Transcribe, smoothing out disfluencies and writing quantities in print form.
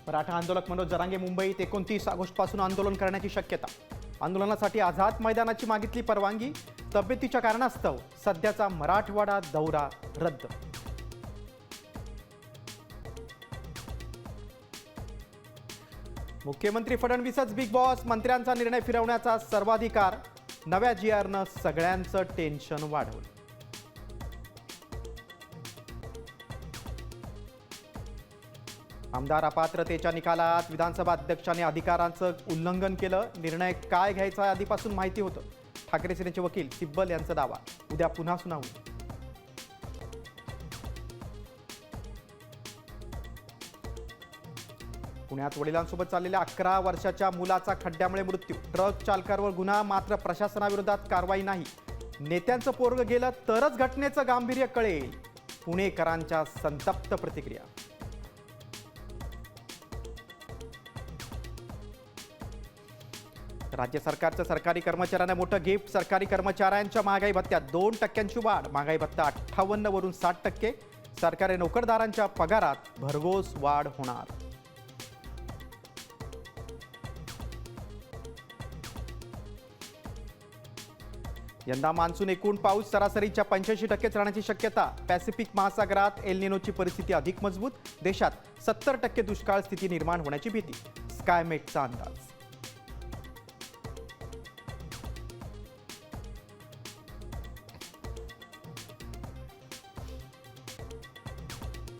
मराठा आंदोलक मनोज जरांगे मुंबईत 29 ऑगस्टपासून आंदोलन करण्याची शक्यता. आंदोलनासाठी आझाद मैदानाची मागितली परवानगी. तब्येतीच्या कारणास्तव सध्याचा मराठवाडा दौरा रद्द. मुख्यमंत्री फडणवीसच बिग बॉस. मंत्र्यांचा निर्णय फिरवण्याचा सर्वाधिकार. नव्या जीआरनं सगळ्यांचं टेन्शन वाढवलं. आमदार अपात्रतेच्या निकालात विधानसभा अध्यक्षांनी अधिकारांचं उल्लंघन केलं. निर्णय काय घ्यायचा आधीपासून माहिती होतं. ठाकरे सेनेचे वकील सिब्बल यांचा दावा. उद्या पुन्हा सुनावणी. पुण्यात वडिलांसोबत चाललेल्या 11 वर्षाच्या मुलाचा खड्ड्यामुळे मृत्यू. ट्रक चालकावर गुन्हा, मात्र प्रशासनाविरोधात कारवाई नाही. नेत्यांचं पोरगं गेलं तरच घटनेचं गांभीर्य कळेल. पुणेकरांच्या संतप्त प्रतिक्रिया. राज्य सरकारचं सरकारी कर्मचाऱ्यांना मोठं गिफ्ट. सरकारी कर्मचाऱ्यांच्या महागाई भत्त्यात 2% वाढ. महागाई भत्ता 58 वरून 60%. सरकारी नोकरदारांच्या पगारात भरघोस वाढ होणार. यंदा मान्सून एकूण पाऊस सरासरीच्या 85%च राहण्याची शक्यता. पॅसिफिक महासागरात एल निनोची परिस्थिती अधिक मजबूत. देशात 70% दुष्काळ स्थिती निर्माण होण्याची भीती. स्कायमेटचा अंदाज.